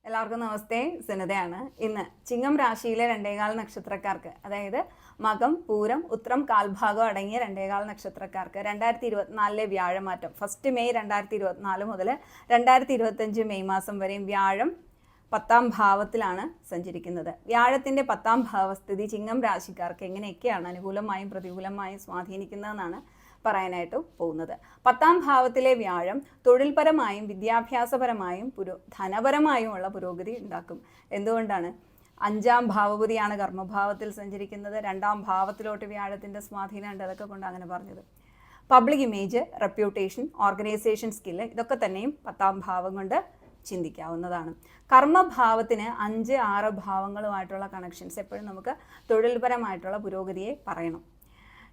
എല്ലാവർക്കും നമസ്തേ. സിനതയാണ്. ഇന്ന് ചിങ്ങം രാശിയിലെ രണ്ടേകാൽ നക്ഷത്രക്കാർക്ക്, അതായത് മകം, പൂരം, ഉത്രം കാൽഭാഗം അടങ്ങിയ രണ്ടേകാൽ നക്ഷത്രക്കാർക്ക് 2024 വ്യാഴമാറ്റം 1 മെയ് 2024 മുതൽ 2025 മെയ് മാസം വരെയും വ്യാഴം 10ാം ഭാവത്തിലാണ് സഞ്ചരിക്കുന്നത്. വ്യാഴത്തിൻ്റെ 10ാം ഭാവസ്ഥിതി ചിങ്ങം രാശിക്കാർക്ക് എങ്ങനെയൊക്കെയാണ് അനുകൂലമായും പ്രതികൂലമായും സ്വാധീനിക്കുന്നതെന്നാണ് പറയാനായിട്ട് പോകുന്നത്. 10ാം ഭാവത്തിലെ വ്യാഴം തൊഴിൽപരമായും വിദ്യാഭ്യാസപരമായും ധനപരമായുമുള്ള പുരോഗതി ഉണ്ടാക്കും. എന്തുകൊണ്ടാണ്? 5ാം ഭാവപതിയാണ് കർമ്മഭാവത്തിൽ സഞ്ചരിക്കുന്നത്. 2ാം ഭാവത്തിലോട്ട് വ്യാഴത്തിൻ്റെ സ്വാധീനം ഉണ്ട്. അതൊക്കെ കൊണ്ട് അങ്ങനെ പറഞ്ഞത്. Public image, reputation, organisation skill, ഇതൊക്കെ തന്നെയും 10ാം ഭാവം കൊണ്ട് ചിന്തിക്കാവുന്നതാണ്. കർമ്മഭാവത്തിന് 5, 6 ഭാവങ്ങളുമായിട്ടുള്ള കണക്ഷൻസ് എപ്പോഴും നമുക്ക് തൊഴിൽപരമായിട്ടുള്ള പുരോഗതിയെ പറയണം.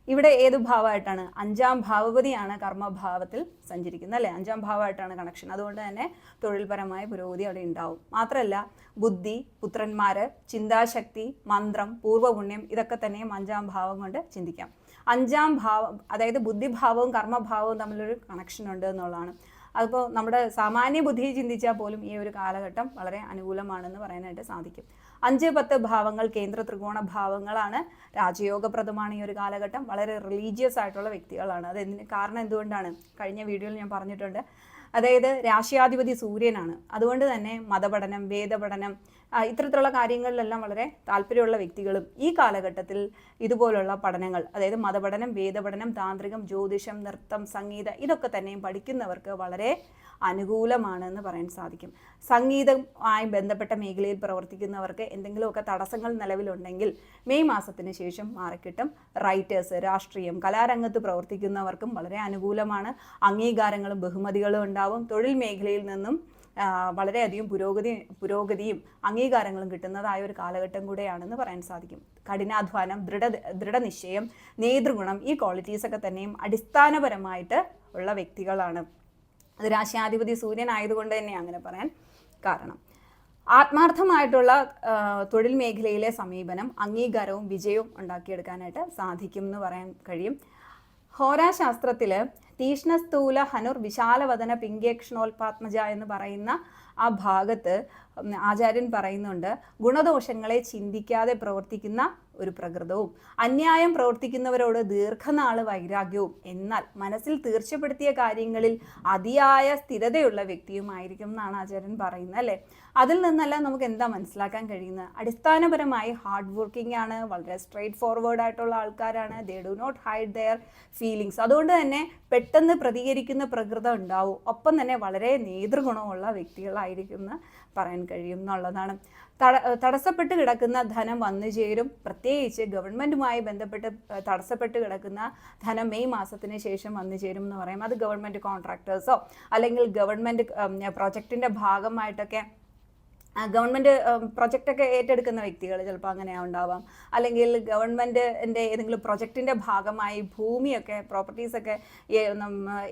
ഇവിടെ ഏത് ഭാവമായിട്ടാണ്? 5ാം ഭാവപതിയാണ് കർമ്മഭാവത്തിൽ സഞ്ചരിക്കുന്നത്, അല്ലേ? 5ാം ഭാവമായിട്ടാണ് കണക്ഷൻ. അതുകൊണ്ട് തന്നെ തൊഴിൽപരമായ പുരോഗതി അവിടെ ഉണ്ടാവും. മാത്രമല്ല ബുദ്ധി, പുത്രന്മാർ, ചിന്താശക്തി, മന്ത്രം, പൂർവ്വപുണ്യം, ഇതൊക്കെ തന്നെയും 5ാം ഭാവം കൊണ്ട് ചിന്തിക്കാം. 5ാം ഭാവം, അതായത് ബുദ്ധിഭാവവും കർമ്മഭാവവും തമ്മിലൊരു കണക്ഷൻ ഉണ്ട് എന്നുള്ളതാണ്. അതിപ്പോൾ നമ്മുടെ സാമാന്യ ബുദ്ധിയെ ചിന്തിച്ചാൽ പോലും ഈ ഒരു കാലഘട്ടം വളരെ അനുകൂലമാണെന്ന് പറയാനായിട്ട് സാധിക്കും. 5, 10 ഭാവങ്ങൾ കേന്ദ്ര ത്രികോണ ഭാവങ്ങളാണ്. രാജയോഗപ്രദമാണ് ഈ ഒരു കാലഘട്ടം. വളരെ റിലീജിയസ് ആയിട്ടുള്ള വ്യക്തികളാണ്. കാരണം എന്തുകൊണ്ടാണ്? കഴിഞ്ഞ വീഡിയോയിൽ ഞാൻ പറഞ്ഞിട്ടുണ്ട്. അതായത് രാശിയാധിപതി സൂര്യനാണ്. അതുകൊണ്ട് തന്നെ മതപഠനം, വേദപഠനം, ഇത്തരത്തിലുള്ള കാര്യങ്ങളിലെല്ലാം വളരെ താല്പര്യമുള്ള വ്യക്തികളും ഈ കാലഘട്ടത്തിൽ ഇതുപോലുള്ള പഠനങ്ങൾ, അതായത് മതപഠനം, വേദപഠനം, താന്ത്രികം, ജ്യോതിഷം, നൃത്തം, സംഗീതം, ഇതൊക്കെ തന്നെയും പഠിക്കുന്നവർക്ക് വളരെ അനുകൂലമാണെന്ന് പറയാൻ സാധിക്കും. സംഗീതവുമായി ബന്ധപ്പെട്ട മേഖലയിൽ പ്രവർത്തിക്കുന്നവർക്ക് എന്തെങ്കിലുമൊക്കെ തടസ്സങ്ങൾ നിലവിലുണ്ടെങ്കിൽ മെയ് മാസത്തിന് ശേഷം മാറിക്കിട്ടും. റൈറ്റേഴ്സ്, രാഷ്ട്രീയം, കലാരംഗത്ത് പ്രവർത്തിക്കുന്നവർക്കും വളരെ അനുകൂലമാണ്. അംഗീകാരങ്ങളും ബഹുമതികളും ഉണ്ടാവും. തൊഴിൽ മേഖലയിൽ നിന്നും വളരെയധികം പുരോഗതിയും അംഗീകാരങ്ങളും കിട്ടുന്നതായ ഒരു കാലഘട്ടം കൂടെയാണെന്ന് പറയാൻ സാധിക്കും. കഠിനാധ്വാനം, ദൃഢനിശ്ചയം, നേതൃഗുണം, ഈ ക്വാളിറ്റീസൊക്കെ തന്നെയും അടിസ്ഥാനപരമായിട്ട് ഉള്ള വ്യക്തികളാണ്. അത് രാശിയാധിപതി സൂര്യൻ ആയതുകൊണ്ട് തന്നെ അങ്ങനെ പറയാൻ കാരണം. ആത്മാർത്ഥമായിട്ടുള്ള തൊഴിൽ മേഖലയിലെ സമീപനം അംഗീകാരവും വിജയവും ഉണ്ടാക്കിയെടുക്കാനായിട്ട് സാധിക്കും എന്ന് പറയാൻ കഴിയും. ഹോരാശാസ്ത്രത്തിൽ തീഷ്ണസ്ഥൂല ഹനുർ വിശാലവദന പിംഗേക്ഷണോൽപാത്മജ എന്ന് പറയുന്ന ആ ഭാഗത്ത് ആചാര്യൻ പറയുന്നുണ്ട്, ഗുണദോഷങ്ങളെ ചിന്തിക്കാതെ പ്രവർത്തിക്കുന്ന ഒരു പ്രകൃതവും അന്യായം പ്രവർത്തിക്കുന്നവരോട് ദീർഘനാൾ വൈരാഗ്യവും എന്നാൽ മനസ്സിൽ തീർച്ചപ്പെടുത്തിയ കാര്യങ്ങളിൽ അതിയായ സ്ഥിരതയുള്ള വ്യക്തിയുമായിരിക്കും എന്നാണ് ആചാര്യൻ പറയുന്നത്, അല്ലേ? അതിൽ നിന്നെല്ലാം നമുക്ക് എന്താ മനസ്സിലാക്കാൻ കഴിയുന്നത്? അടിസ്ഥാനപരമായി ഹാർഡ് വർക്കിംഗ് ആണ്, വളരെ സ്ട്രെയിറ്റ് ഫോർവേഡ് ആയിട്ടുള്ള ആൾക്കാരാണ്. They do not hide their feelings. അതുകൊണ്ട് തന്നെ പെട്ടെന്ന് പ്രതികരിക്കുന്ന പ്രകൃതം ഉണ്ടാവും. ഒപ്പം തന്നെ വളരെ നേതൃഗുണമുള്ള വ്യക്തികളായിരിക്കും എന്ന് പറയാൻ കഴിയും എന്നുള്ളതാണ്. തടസ്സപ്പെട്ട് കിടക്കുന്ന ധനം വന്നു ചേരും. പ്രത്യേകിച്ച് ഗവൺമെൻറ്റുമായി ബന്ധപ്പെട്ട് തടസ്സപ്പെട്ട് കിടക്കുന്ന ധനം മെയ് മാസത്തിന് ശേഷം വന്നു ചേരും എന്ന് പറയും. അത് ഗവൺമെൻറ് കോൺട്രാക്ടേഴ്സോ അല്ലെങ്കിൽ ഗവൺമെൻറ് പ്രൊജക്റ്റിൻ്റെ ഭാഗമായിട്ടൊക്കെ ഗവൺമെൻറ് പ്രൊജക്റ്റൊക്കെ ഏറ്റെടുക്കുന്ന വ്യക്തികൾ ചിലപ്പോൾ അങ്ങനെ ഉണ്ടാവാം. അല്ലെങ്കിൽ ഗവൺമെൻറ്റിൻ്റെ ഏതെങ്കിലും പ്രൊജക്റ്റിൻ്റെ ഭാഗമായി ഭൂമിയൊക്കെ, പ്രോപ്പർട്ടീസൊക്കെ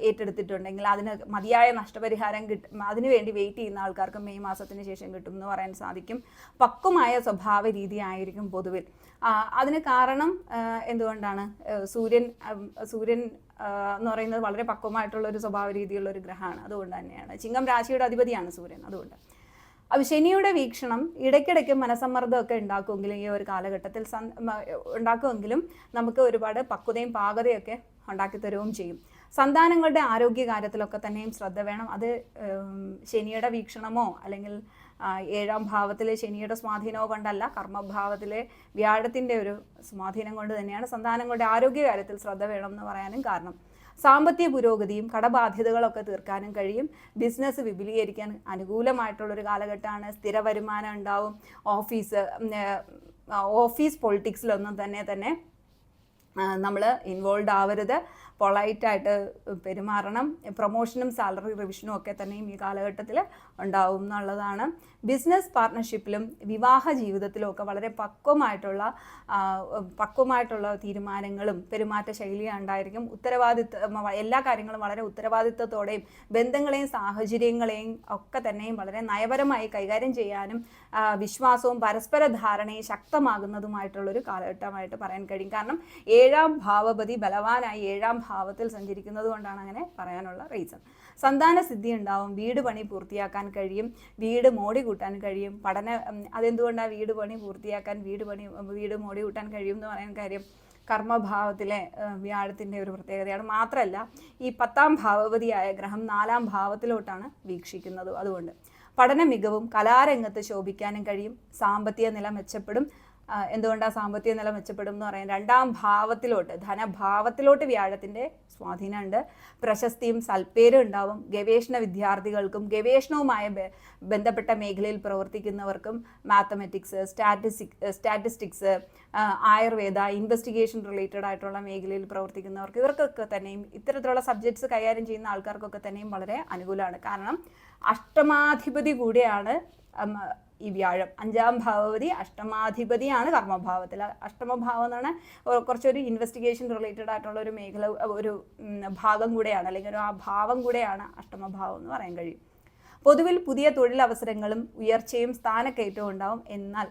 ഏറ്റെടുത്തിട്ടുണ്ടെങ്കിൽ അതിന് മതിയായ നഷ്ടപരിഹാരം അതിനു വേണ്ടി വെയിറ്റ് ചെയ്യുന്ന ആൾക്കാർക്ക് മെയ് മാസത്തിന് ശേഷം കിട്ടും എന്ന് പറയാൻ സാധിക്കും. പക്വമായ സ്വഭാവ രീതി ആയിരിക്കും പൊതുവിൽ. അതിന് കാരണം എന്തുകൊണ്ടാണ്? സൂര്യൻ എന്ന് പറയുന്നത് വളരെ പക്വമായിട്ടുള്ള ഒരു സ്വഭാവ രീതിയുള്ള ഒരു ഗ്രഹമാണ്. അതുകൊണ്ട് തന്നെയാണ്. ചിങ്ങം രാശിയുടെ അധിപതിയാണ് സൂര്യൻ. അതുകൊണ്ട് ശനിയുടെ വീക്ഷണം ഇടയ്ക്കിടയ്ക്ക് മനസ്സമ്മർദ്ദമൊക്കെ ഉണ്ടാക്കുമെങ്കിലും ഈ ഒരു കാലഘട്ടത്തിൽ ഉണ്ടാക്കുമെങ്കിലും നമുക്ക് ഒരുപാട് പക്വതയും പാകതയൊക്കെ ഉണ്ടാക്കി തരുകയും ചെയ്യും. സന്താനങ്ങളുടെ ആരോഗ്യകാര്യത്തിലൊക്കെ തന്നെയും ശ്രദ്ധ വേണം. അത് ശനിയുടെ വീക്ഷണമോ അല്ലെങ്കിൽ 7ാം ഭാവത്തിലെ ശനിയുടെ സ്വാധീനമോ കൊണ്ടല്ല, കർമ്മഭാവത്തിലെ വ്യാഴത്തിൻ്റെ ഒരു സ്വാധീനം കൊണ്ട് തന്നെയാണ് സന്താനങ്ങളുടെ ആരോഗ്യകാര്യത്തിൽ ശ്രദ്ധ വേണം എന്ന് പറയാനും കാരണം. സാമ്പത്തിക പുരോഗതിയും കടബാധ്യതകളൊക്കെ തീർക്കാനും കഴിയും. ബിസിനസ് വിപുലീകരിക്കാൻ അനുകൂലമായിട്ടുള്ളൊരു കാലഘട്ടമാണ്. സ്ഥിര വരുമാനം ഉണ്ടാവും. ഓഫീസ് പൊളിറ്റിക്സിലൊന്നും തന്നെ നമ്മൾ ഇൻവോൾവ് ആവരുത്. പൊളൈറ്റായിട്ട് പെരുമാറണം. പ്രൊമോഷനും സാലറി റിവിഷനും ഒക്കെ തന്നെയും ഈ കാലഘട്ടത്തിൽ ഉണ്ടാവും എന്നുള്ളതാണ്. ബിസിനസ് പാർട്ട്ണർഷിപ്പിലും വിവാഹ ജീവിതത്തിലും ഒക്കെ വളരെ പക്വമായിട്ടുള്ള തീരുമാനങ്ങളും പെരുമാറ്റ ശൈലിയും ഉണ്ടായിരിക്കും. എല്ലാ കാര്യങ്ങളും വളരെ ഉത്തരവാദിത്വത്തോടെയും ബന്ധങ്ങളെയും സാഹചര്യങ്ങളെയും ഒക്കെ തന്നെയും വളരെ നയപരമായി കൈകാര്യം ചെയ്യാനും വിശ്വാസവും പരസ്പര ധാരണയും ശക്തമാകുന്നതുമായിട്ടുള്ളൊരു കാലഘട്ടമായിട്ട് പറയാൻ കഴിയും. കാരണം 7ാം ഭാവപതി ബലവാനായി 7ാം ഭാവത്തിൽ സഞ്ചരിക്കുന്നത് കൊണ്ടാണ് അങ്ങനെ പറയാനുള്ള റീസൺ. സന്താന സിദ്ധി ഉണ്ടാവും, വീട് പണി പൂർത്തിയാക്കാൻ കഴിയും, വീട് മോടി കൂട്ടാൻ കഴിയും. അതെന്തുകൊണ്ടാണ് വീട് പണി പൂർത്തിയാക്കാൻ വീട് മോടി കൂട്ടാൻ കഴിയും എന്ന് പറയാൻ കാര്യം കർമ്മഭാവത്തിലെ വ്യാഴത്തിൻ്റെ ഒരു പ്രത്യേകതയാണ്. മാത്രമല്ല ഈ 10ാം ഭാവപതിയായ ഗ്രഹം 4ാം ഭാവത്തിലോട്ടാണ് വീക്ഷിക്കുന്നത്. അതുകൊണ്ട് പഠന മികവും കലാരംഗത്ത് ശോഭിക്കാനും കഴിയും. സാമ്പത്തിക നില മെച്ചപ്പെടും. എന്തുകൊണ്ടാണ് സാമ്പത്തിക നില മെച്ചപ്പെടും എന്ന് പറയാൻ 2ാം ഭാവത്തിലോട്ട് ധനഭാവത്തിലോട്ട് വ്യാഴത്തിൻ്റെ സ്വാധീനമുണ്ട്. പ്രശസ്തിയും സൽപ്പേരും ഉണ്ടാവും. ഗവേഷണ വിദ്യാർത്ഥികൾക്കും ഗവേഷണവുമായി ബന്ധപ്പെട്ട മേഖലയിൽ പ്രവർത്തിക്കുന്നവർക്കും mathematics, statistics, Ayurveda, investigation related ആയിട്ടുള്ള മേഖലയിൽ പ്രവർത്തിക്കുന്നവർക്ക് ഇവർക്കൊക്കെ തന്നെയും ഇത്തരത്തിലുള്ള സബ്ജക്ട്സ് കൈകാര്യം ചെയ്യുന്ന ആൾക്കാർക്കൊക്കെ തന്നെയും വളരെ അനുകൂലമാണ്. കാരണം അഷ്ടമാധിപതി കൂടിയാണ് ഈ വ്യാഴം. 5ാം ഭാവപതി അഷ്ടമാധിപതിയാണ് കർമ്മഭാവത്തിൽ. അഷ്ടമഭാവം എന്ന് പറഞ്ഞാൽ കുറച്ചൊരു ഇൻവെസ്റ്റിഗേഷൻ റിലേറ്റഡ് ആയിട്ടുള്ള ഒരു മേഖല, ഒരു ഭാഗം കൂടെയാണ്, അല്ലെങ്കിൽ ആ ഭാവം കൂടെയാണ് അഷ്ടമഭാവം എന്ന് പറയാൻ കഴിയും. പൊതുവിൽ പുതിയ തൊഴിലവസരങ്ങളും ഉയർച്ചയും സ്ഥാനക്കയറ്റവും ഉണ്ടാവും. എന്നാൽ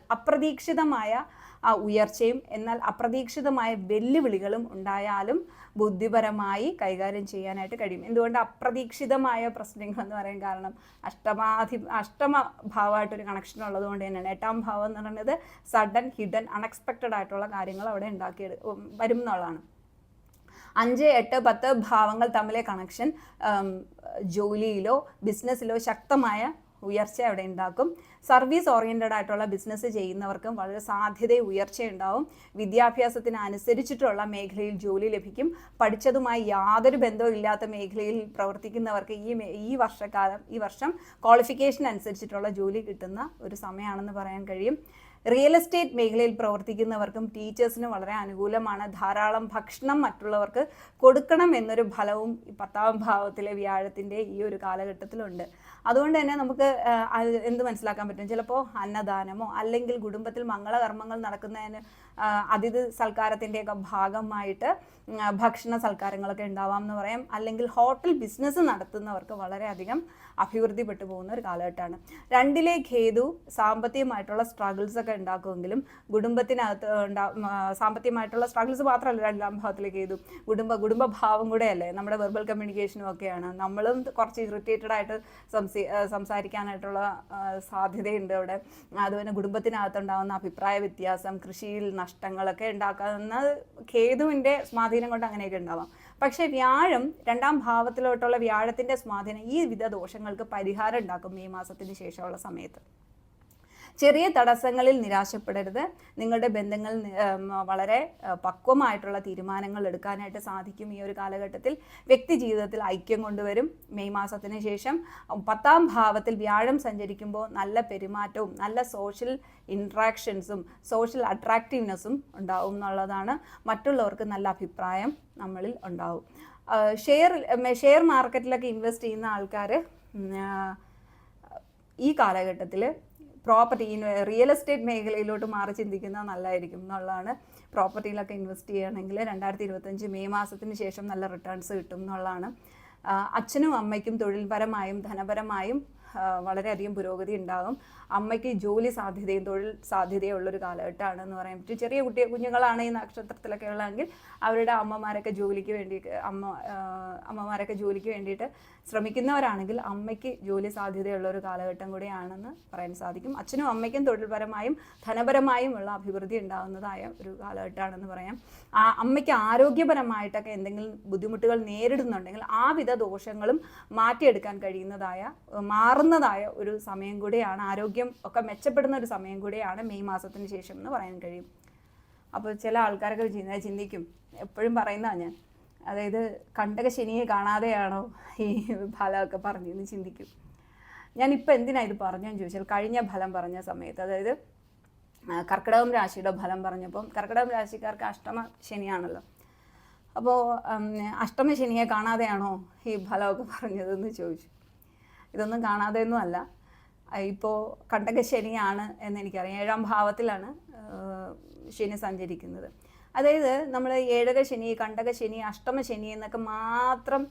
അപ്രതീക്ഷിതമായ വെല്ലുവിളികളും ഉണ്ടായാലും ബുദ്ധിപരമായി കൈകാര്യം ചെയ്യാനായിട്ട് കഴിയും. എന്തുകൊണ്ട് അപ്രതീക്ഷിതമായ പ്രശ്നങ്ങൾ എന്ന് പറയാൻ കാരണം അഷ്ടമഭാവമായിട്ടൊരു കണക്ഷൻ ഉള്ളത് കൊണ്ട് തന്നെയാണ്. 8ാം ഭാവം എന്ന് പറയുന്നത് സഡൻ, ഹിഡൻ, അൺഎക്സ്പെക്റ്റഡ് ആയിട്ടുള്ള കാര്യങ്ങൾ അവിടെ വരും എന്നുള്ളതാണ്. 5, 8, 10 ഭാവങ്ങൾ തമ്മിലെ കണക്ഷൻ ജോലിയിലോ ബിസിനസ്സിലോ ശക്തമായ ഉയർച്ച അവിടെ ഉണ്ടാക്കും. സർവീസ് ഓറിയൻറ്റഡ് ആയിട്ടുള്ള ബിസിനസ് ചെയ്യുന്നവർക്കും വളരെ സാധ്യതയും ഉയർച്ചയുണ്ടാവും. വിദ്യാഭ്യാസത്തിന് അനുസരിച്ചിട്ടുള്ള മേഖലയിൽ ജോലി ലഭിക്കും. പഠിച്ചതുമായി യാതൊരു ബന്ധവും ഇല്ലാത്ത മേഖലയിൽ പ്രവർത്തിക്കുന്നവർക്ക് ഈ വർഷം ക്വാളിഫിക്കേഷൻ അനുസരിച്ചിട്ടുള്ള ജോലി കിട്ടുന്ന ഒരു സമയമാണെന്ന് പറയാൻ കഴിയും. റിയൽ എസ്റ്റേറ്റ് മേഖലയിൽ പ്രവർത്തിക്കുന്നവർക്കും ടീച്ചേഴ്സിനും വളരെ അനുകൂലമാണ്. ധാരാളം ഭക്ഷണം മറ്റുള്ളവർക്ക് കൊടുക്കണം എന്നൊരു ഫലവും 10ാം ഭാവത്തിലെ വ്യാഴത്തിൻ്റെ ഈ ഒരു കാലഘട്ടത്തിലുണ്ട്. അതുകൊണ്ട് തന്നെ നമുക്ക് എന്ത് മനസ്സിലാക്കാൻ പറ്റും? ചിലപ്പോൾ അന്നദാനമോ അല്ലെങ്കിൽ കുടുംബത്തിൽ മംഗളകർമ്മങ്ങൾ നടക്കുന്നതിന് അതിഥി സൽക്കാരത്തിൻ്റെയൊക്കെ ഭാഗമായിട്ട് ഭക്ഷണ സൽക്കാരങ്ങളൊക്കെ ഉണ്ടാവാം എന്ന് പറയാം. അല്ലെങ്കിൽ ഹോട്ടൽ ബിസിനസ് നടത്തുന്നവർക്ക് വളരെയധികം അഭിവൃദ്ധിപ്പെട്ടു പോകുന്ന ഒരു കാലഘട്ടമാണ്. 2ലെ കേതു സാമ്പത്തികമായിട്ടുള്ള സ്ട്രഗിൾസ് ഒക്കെ ഉണ്ടാക്കുമെങ്കിലും കുടുംബത്തിനകത്ത് സാമ്പത്തികമായിട്ടുള്ള സ്ട്രഗിൾസ് മാത്രമല്ല 2ാം ഭാവത്തിലെ കേതു, കുടുംബഭാവം കൂടെയല്ലേ, നമ്മുടെ വെർബൽ കമ്മ്യൂണിക്കേഷനും ഒക്കെയാണ്. നമ്മളും കുറച്ച് ഇറിറ്റേറ്റഡ് ആയിട്ട് സംസാരിക്കാനായിട്ടുള്ള സാധ്യതയുണ്ട് അവിടെ. അതുപോലെ കുടുംബത്തിനകത്തുണ്ടാകുന്ന അഭിപ്രായ വ്യത്യാസം, കൃഷിയിൽ നഷ്ടങ്ങളൊക്കെ ഉണ്ടാക്കുന്ന കേതുവിൻ്റെ സ്വാധീനം കൊണ്ട് അങ്ങനെയൊക്കെ ഉണ്ടാവാം. പക്ഷേ വ്യാഴം 2ാം ഭാവത്തിലോട്ടുള്ള വ്യാഴത്തിൻ്റെ സ്വാധീനം ഈ വിധ ദോഷങ്ങൾക്ക് പരിഹാരം ഉണ്ടാക്കും മെയ് മാസത്തിന് ശേഷമുള്ള സമയത്ത്. ചെറിയ തടസ്സങ്ങളിൽ നിരാശപ്പെടരുത്. നിങ്ങളുടെ ബന്ധങ്ങൾ വളരെ പക്വമായിട്ടുള്ള തീരുമാനങ്ങൾ എടുക്കാനായിട്ട് സാധിക്കും ഈ ഒരു കാലഘട്ടത്തിൽ. വ്യക്തി ജീവിതത്തിൽ ഐക്യം കൊണ്ടുവരും. മെയ് മാസത്തിന് ശേഷം 10ാം ഭാവത്തിൽ വ്യാഴം സഞ്ചരിക്കുമ്പോൾ നല്ല പെരുമാറ്റവും നല്ല സോഷ്യൽ ഇൻട്രാക്ഷൻസും സോഷ്യൽ അട്രാക്റ്റീവ്നെസ്സും ഉണ്ടാവും എന്നുള്ളതാണ്. മറ്റുള്ളവർക്ക് നല്ല അഭിപ്രായം നമ്മളിൽ ഉണ്ടാവും. ഷെയർ മാർക്കറ്റിലൊക്കെ ഇൻവെസ്റ്റ് ചെയ്യുന്ന ആൾക്കാർ ഈ കാലഘട്ടത്തിൽ റിയൽ എസ്റ്റേറ്റ് മേഖലയിലോട്ട് മാറി ചിന്തിക്കുന്നത് നല്ലതായിരിക്കും എന്നുള്ളതാണ്. പ്രോപ്പർട്ടിയിലൊക്കെ ഇൻവെസ്റ്റ് ചെയ്യുകയാണെങ്കിൽ 2025 മെയ് മാസത്തിന് ശേഷം നല്ല റിട്ടേൺസ് കിട്ടും എന്നുള്ളതാണ്. അച്ഛനും അമ്മയ്ക്കും തൊഴിൽപരമായും ധനപരമായും വളരെയധികം പുരോഗതി ഉണ്ടാകും. അമ്മയ്ക്ക് ജോലി സാധ്യതയും തൊഴിൽ സാധ്യതയും ഉള്ളൊരു കാലഘട്ടമാണെന്ന് പറയാൻ പറ്റും. ചെറിയ അമ്മമാരൊക്കെ ഈ നക്ഷത്രത്തിലൊക്കെ ഉള്ളതെങ്കിൽ അവരുടെ അമ്മമാരൊക്കെ ജോലിക്ക് വേണ്ടിയിട്ട് ശ്രമിക്കുന്നവരാണെങ്കിൽ അമ്മയ്ക്ക് ജോലി സാധ്യതയുള്ള ഒരു കാലഘട്ടം കൂടിയാണെന്ന് പറയാൻ സാധിക്കും. അച്ഛനും അമ്മയ്ക്കും തൊഴിൽപരമായും ധനപരമായും ഉള്ള അഭിവൃദ്ധി ഉണ്ടാകുന്നതായ ഒരു കാലഘട്ടമാണെന്ന് പറയാം. അമ്മയ്ക്ക് ആരോഗ്യപരമായിട്ടൊക്കെ എന്തെങ്കിലും ബുദ്ധിമുട്ടുകൾ നേരിടുന്നുണ്ടെങ്കിൽ ആ വിധ ദോഷങ്ങളും മാറ്റിയെടുക്കാൻ മാറുന്നതായ ഒരു സമയം കൂടിയാണ്. ആരോഗ്യം ഒക്കെ മെച്ചപ്പെടുന്ന ഒരു സമയം കൂടിയാണ് മെയ് മാസത്തിന് ശേഷം എന്ന് പറയാൻ കഴിയും. അപ്പോൾ ചില ആൾക്കാരൊക്കെ ചിന്തിക്കും, എപ്പോഴും പറയുന്നതാണ് ഞാൻ, അതായത് കണ്ടക ശനിയെ കാണാതെയാണോ ഈ ഫലമൊക്കെ പറഞ്ഞെന്ന് ചിന്തിക്കും. ഞാനിപ്പോൾ എന്തിനാണ് ഇത് പറഞ്ഞതെന്ന് ചോദിച്ചാൽ, കഴിഞ്ഞ ഫലം പറഞ്ഞ സമയത്ത്, അതായത് കർക്കിടകം രാശിയുടെ ഫലം പറഞ്ഞപ്പം കർക്കിടകം രാശിക്കാർക്ക് അഷ്ടമ ശനിയാണല്ലോ. അപ്പോൾ അഷ്ടമ ശനിയെ കാണാതെയാണോ ഈ ഫലമൊക്കെ പറഞ്ഞതെന്ന് ചോദിച്ചു. ഇതൊന്നും കാണാതെയൊന്നും അല്ല. ഇപ്പോൾ കണ്ടക ശനിയാണ് എന്നെനിക്കറിയാം. 7ാം ഭാവത്തിലാണ് ശനി സഞ്ചരിക്കുന്നത്. അതായത് നമ്മൾ 7ര ശനി, കണ്ടക ശനി, അഷ്ടമ ശനി എന്നൊക്കെ മാത്രം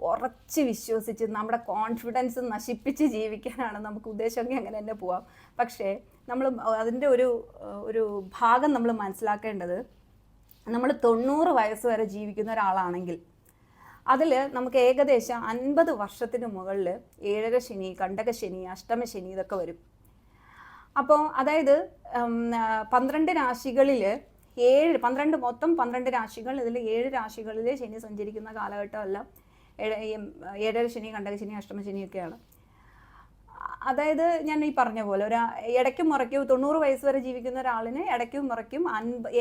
ഉറച്ച് വിശ്വസിച്ച് നമ്മുടെ കോൺഫിഡൻസ് നശിപ്പിച്ച് ജീവിക്കാനാണ് നമുക്ക് ഉദ്ദേശമെങ്കിൽ അങ്ങനെ തന്നെ പോവാം. പക്ഷേ നമ്മൾ അതിൻ്റെ ഒരു ഭാഗം നമ്മൾ മനസ്സിലാക്കേണ്ടത്, നമ്മൾ 90 വയസ്സ് വരെ ജീവിക്കുന്ന ഒരാളാണെങ്കിൽ അതിൽ നമുക്ക് ഏകദേശം 50 വർഷത്തിന് മുകളിൽ ഏഴര ശനി, കണ്ടകശനി, അഷ്ടമശനി ഇതൊക്കെ വരും. അപ്പോൾ അതായത് 12 രാശികളിൽ 12 രാശികൾ, ഇതിൽ 7 രാശികളിൽ ശനി സഞ്ചരിക്കുന്ന കാലഘട്ടമല്ല ഏഴര ശനി, കണ്ടകശനി, അഷ്ടമശനിയൊക്കെയാണ്. അതായത് ഞാൻ ഈ പറഞ്ഞ പോലെ ഇടയ്ക്കും മുറയ്ക്കും 90 വയസ്സ് വരെ ജീവിക്കുന്ന ഒരാളിന് ഇടയ്ക്കും മുറയ്ക്കും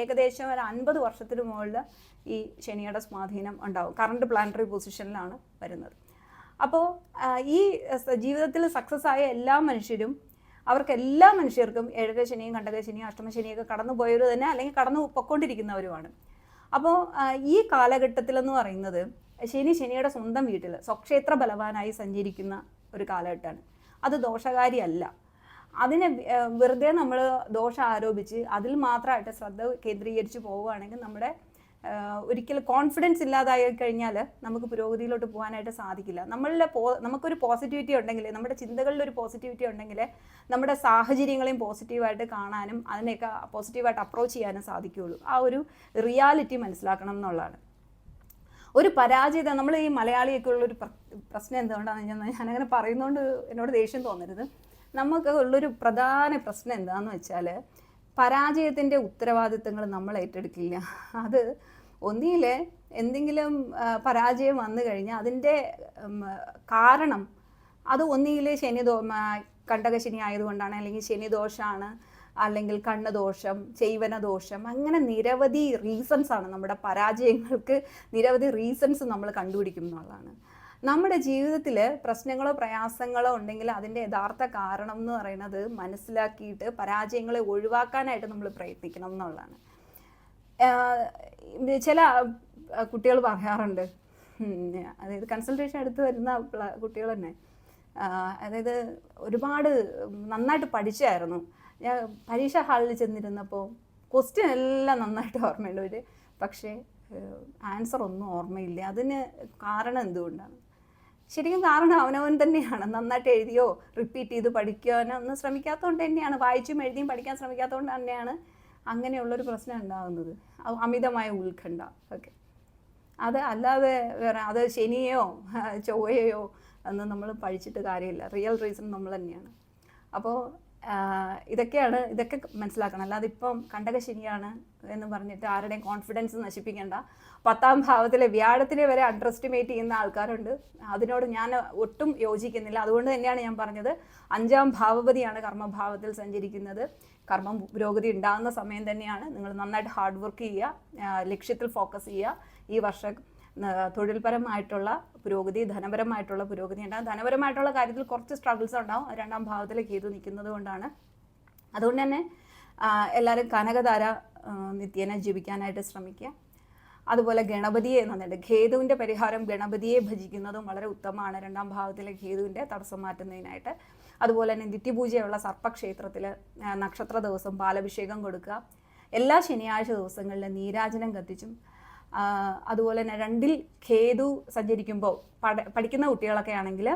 ഏകദേശം ഒരു 50 വർഷത്തിന് മുകളിൽ ഈ ശനിയുടെ സ്വാധീനം ഉണ്ടാവും. കറണ്ട് പ്ലാനറ്ററി പൊസിഷനിലാണ് വരുന്നത്. അപ്പോൾ ഈ ജീവിതത്തിൽ സക്സസ് ആയ എല്ലാ മനുഷ്യർക്കും ഏഴര ശനിയും കണ്ടകശനിയും അഷ്ടമശനിയൊക്കെ കടന്നു പോയവർ തന്നെ, അല്ലെങ്കിൽ കടന്നു പൊയ്ക്കൊണ്ടിരിക്കുന്നവരുമാണ്. അപ്പോൾ ഈ കാലഘട്ടത്തിലെന്ന് പറയുന്നത് ശനിയുടെ സ്വന്തം വീട്ടിൽ സ്വക്ഷേത്ര ബലവാനായി സഞ്ചരിക്കുന്ന ഒരു കാലഘട്ടമാണ്. അത് ദോഷകാരിയല്ല. അതിനെ വെറുതെ നമ്മൾ ദോഷം ആരോപിച്ച് അതിൽ മാത്രമായിട്ട് ശ്രദ്ധ കേന്ദ്രീകരിച്ച് പോവുകയാണെങ്കിൽ നമ്മുടെ ഒരിക്കലും കോൺഫിഡൻസ് ഇല്ലാതായി കഴിഞ്ഞാൽ നമുക്ക് പുരോഗതിയിലോട്ട് പോകാനായിട്ട് സാധിക്കില്ല. നമുക്കൊരു പോസിറ്റിവിറ്റി ഉണ്ടെങ്കിൽ, നമ്മുടെ ചിന്തകളിൽ ഒരു പോസിറ്റിവിറ്റി ഉണ്ടെങ്കിൽ നമ്മുടെ സാഹചര്യങ്ങളെയും പോസിറ്റീവായിട്ട് കാണാനും അതിനെയൊക്കെ പോസിറ്റീവായിട്ട് അപ്രോച്ച് ചെയ്യാനും സാധിക്കുകയുള്ളൂ. ആ ഒരു റിയാലിറ്റി മനസ്സിലാക്കണം എന്നുള്ളതാണ്. ഒരു പരാജയത നമ്മൾ ഈ മലയാളിയൊക്കെ ഉള്ളൊരു പ്രശ്നം എന്തുകൊണ്ടാണെന്ന് ഞാനങ്ങനെ പറയുന്നതുകൊണ്ട് എന്നോട് ദേഷ്യം തോന്നരുത്. നമുക്ക് ഉള്ളൊരു പ്രധാന പ്രശ്നം എന്താണെന്ന് വെച്ചാൽ പരാജയത്തിൻ്റെ ഉത്തരവാദിത്തങ്ങൾ നമ്മൾ ഏറ്റെടുക്കില്ല. അത് ഒന്നിൽ എന്തെങ്കിലും പരാജയം വന്നു കഴിഞ്ഞാൽ അതിൻ്റെ കാരണം അത് ഒന്നിൽ കണ്ടകശനി ആയതുകൊണ്ടാണ്, അല്ലെങ്കിൽ ശനിദോഷമാണ്, അല്ലെങ്കിൽ കണ്ണുദോഷം, ചെയ്വനദോഷം, അങ്ങനെ നിരവധി റീസൺസാണ്. നമ്മുടെ പരാജയങ്ങൾക്ക് നിരവധി റീസൺസ് നമ്മൾ കണ്ടുപിടിക്കും എന്നുള്ളതാണ്. നമ്മുടെ ജീവിതത്തിൽ പ്രശ്നങ്ങളോ പ്രയാസങ്ങളോ ഉണ്ടെങ്കിൽ അതിൻ്റെ യഥാർത്ഥ കാരണം എന്ന് പറയുന്നത് മനസ്സിലാക്കിയിട്ട് പരാജയങ്ങളെ ഒഴിവാക്കാനായിട്ട് നമ്മൾ പ്രയത്നിക്കണം എന്നുള്ളതാണ്. ചില കുട്ടികൾ പറയാറുണ്ട്, അതായത് കൺസൾട്ടേഷൻ എടുത്ത് വരുന്ന കുട്ടികൾ തന്നെ, അതായത് ഒരുപാട് നന്നായിട്ട് പഠിച്ചായിരുന്നു, ഞാൻ പരീക്ഷാ ഹാളിൽ ചെന്നിരുന്നപ്പോൾ ക്വസ്റ്റ്യൻ എല്ലാം നന്നായിട്ട് ഓർമ്മയുള്ളവർ, പക്ഷേ ആൻസർ ഒന്നും ഓർമ്മയില്ല. അതിന് കാരണം എന്തുകൊണ്ടാണ്? ശരിക്കും കാരണം അവനവൻ തന്നെയാണ്. നന്നായിട്ട് എഴുതിയോ റിപ്പീറ്റ് ചെയ്ത് പഠിക്കാനോ ഒന്നും ശ്രമിക്കാത്തതുകൊണ്ട് തന്നെയാണ്, വായിച്ചും എഴുതിയും പഠിക്കാൻ ശ്രമിക്കാത്തതുകൊണ്ട് തന്നെയാണ് അങ്ങനെയുള്ളൊരു പ്രശ്നം ഉണ്ടാകുന്നത്. അമിതമായ ഉത്കണ്ഠ ഒക്കെ. അത് അല്ലാതെ വേറെ അത് ശനിയോ ചൊവ്വയോ എന്ന് നമ്മൾ പഠിച്ചിട്ട് കാര്യമില്ല. റിയൽ റീസൺ നമ്മൾ തന്നെയാണ്. അപ്പോൾ ഇതൊക്കെ മനസ്സിലാക്കണം. അല്ലാതെ ഇപ്പം കണ്ടകശനിയാണ് എന്ന് പറഞ്ഞിട്ട് ആരുടെയും കോൺഫിഡൻസ് നശിപ്പിക്കേണ്ട. 10ാം ഭാവത്തിലെ വ്യാഴത്തിനെ വരെ അണ്ടർ എസ്റ്റിമേറ്റ് ചെയ്യുന്ന ആൾക്കാരുണ്ട്. അതിനോട് ഞാൻ ഒട്ടും യോജിക്കുന്നില്ല. അതുകൊണ്ട് തന്നെയാണ് ഞാൻ പറഞ്ഞത് 5ാം ഭാവപതിയാണ് കർമ്മഭാവത്തിൽ സഞ്ചരിക്കുന്നത്. കർമ്മം പുരോഗതി ഉണ്ടാകുന്ന സമയം തന്നെയാണ്. നിങ്ങൾ നന്നായിട്ട് ഹാർഡ് വർക്ക് ചെയ്യുക, ലക്ഷ്യത്തിൽ ഫോക്കസ് ചെയ്യുക. ഈ വർഷം തൊഴിൽപരമായിട്ടുള്ള പുരോഗതി, ധനപരമായിട്ടുള്ള പുരോഗതി ഉണ്ടാകും. ധനപരമായിട്ടുള്ള കാര്യത്തിൽ കുറച്ച് സ്ട്രഗിൾസ് ഉണ്ടാവും. 2ാം ഭാവത്തിൽ കേതു നിൽക്കുന്നത് കൊണ്ടാണ്. അതുകൊണ്ട് തന്നെ എല്ലാവരും കനകധാര നിത്യേന ജപിക്കാനായിട്ട് ശ്രമിക്കുക. അതുപോലെ ഗണപതിയെ നന്നിട്ട് ഖേതുവിൻ്റെ പരിഹാരം ഗണപതിയെ ഭജിക്കുന്നതും വളരെ ഉത്തമമാണ് 2ാം ഭാവത്തിലെ ഖേതുവിൻ്റെ തടസ്സം മാറ്റുന്നതിനായിട്ട്. അതുപോലെ തന്നെ നിത്യപൂജയുള്ള സർപ്പക്ഷേത്രത്തിൽ നക്ഷത്ര ദിവസം പാലഭിഷേകം കൊടുക്കുക. എല്ലാ ശനിയാഴ്ച ദിവസങ്ങളിൽ നീരാജനം കത്തിച്ചും, അതുപോലെ തന്നെ 2ൽ ഖേതു സഞ്ചരിക്കുമ്പോൾ പഠിക്കുന്ന കുട്ടികളൊക്കെ ആണെങ്കിൽ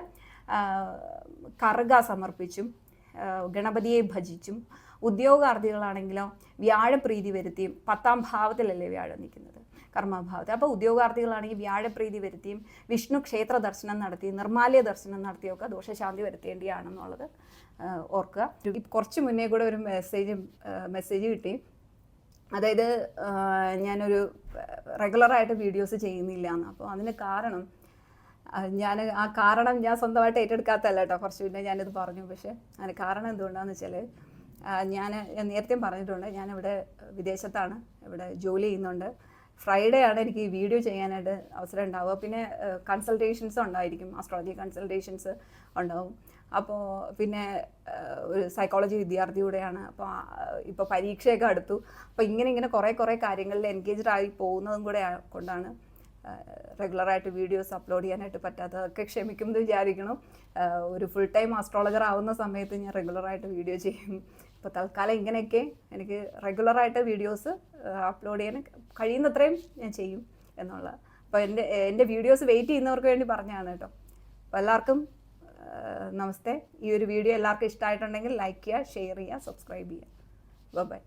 കറുക സമർപ്പിച്ചും ഗണപതിയെ ഭജിച്ചും, ഉദ്യോഗാർത്ഥികളാണെങ്കിലോ വ്യാഴപ്രീതി വരുത്തിയും, 10ാം ഭാവത്തിലല്ലേ വ്യാഴം നിൽക്കുന്നത്, കർമ്മഭാവത്തിൽ. അപ്പോൾ ഉദ്യോഗാർത്ഥികളാണെങ്കിൽ വ്യാഴപ്രീതി വരുത്തിയും വിഷ്ണു ക്ഷേത്ര ദർശനം നടത്തി നിർമ്മാല്യ ദർശനം നടത്തിയൊക്കെ ദോഷശാന്തി വരുത്തേണ്ടിയാണെന്നുള്ളത് ഓർക്കുക. കുറച്ച് മുന്നേ കൂടെ ഒരു മെസ്സേജ് കിട്ടി. അതായത് ഞാനൊരു റെഗുലറായിട്ട് വീഡിയോസ് ചെയ്യുന്നില്ല എന്ന്. അപ്പോൾ അതിന് കാരണം ആ കാരണം ഞാൻ സ്വന്തമായിട്ട് ഏറ്റെടുക്കാത്തല്ല കേട്ടോ. കുറച്ച് മുന്നേ ഞാനിത് പറഞ്ഞു. പക്ഷേ അതിന് കാരണം എന്തുകൊണ്ടാണെന്ന് വെച്ചാൽ ഞാൻ നേരത്തെ പറഞ്ഞിട്ടുണ്ട്, ഞാനിവിടെ വിദേശത്താണ്, ഇവിടെ ജോലി ചെയ്യുന്നുണ്ട്. ഫ്രൈഡേ ആണ് എനിക്ക് ഈ വീഡിയോ ചെയ്യാനായിട്ട് അവസരം ഉണ്ടാവുക. പിന്നെ കൺസൾട്ടേഷൻസ് ഉണ്ടായിരിക്കും, ആസ്ട്രോളജി കൺസൾട്ടേഷൻസ് ഉണ്ടാവും. അപ്പോൾ പിന്നെ ഒരു സൈക്കോളജി വിദ്യാർത്ഥി കൂടെയാണ്. അപ്പോൾ ഇപ്പോൾ പരീക്ഷയൊക്കെ അടുത്തു. അപ്പോൾ ഇങ്ങനെ കുറേ കാര്യങ്ങളിൽ എൻഗേജ്ഡ് ആയി പോകുന്നതും കൂടെ കൊണ്ടാണ് റെഗുലറായിട്ട് വീഡിയോസ് അപ്ലോഡ് ചെയ്യാനായിട്ട് പറ്റാത്തതൊക്കെ ക്ഷമിക്കുമെന്ന് വിചാരിക്കണം. ഒരു ഫുൾ ടൈം ആസ്ട്രോളജർ ആവുന്ന സമയത്ത് ഞാൻ റെഗുലറായിട്ട് വീഡിയോ ചെയ്യും. ഇപ്പോൾ തൽക്കാലം ഇങ്ങനെയൊക്കെ എനിക്ക് റെഗുലറായിട്ട് വീഡിയോസ് അപ്ലോഡ് ചെയ്യാൻ കഴിയുന്നത്രയും ഞാൻ ചെയ്യും എന്നുള്ള. അപ്പോൾ എൻ്റെ വീഡിയോസ് വെയിറ്റ് ചെയ്യുന്നവർക്ക് വേണ്ടി പറഞ്ഞതാണ് കേട്ടോ. അപ്പോൾ എല്ലാവർക്കും നമസ്തേ. ഈ ഒരു വീഡിയോ എല്ലാവർക്കും ഇഷ്ടമായിട്ടുണ്ടെങ്കിൽ ലൈക്ക് ചെയ്യുക, ഷെയർ ചെയ്യുക, സബ്സ്ക്രൈബ് ചെയ്യുക. ബൈ.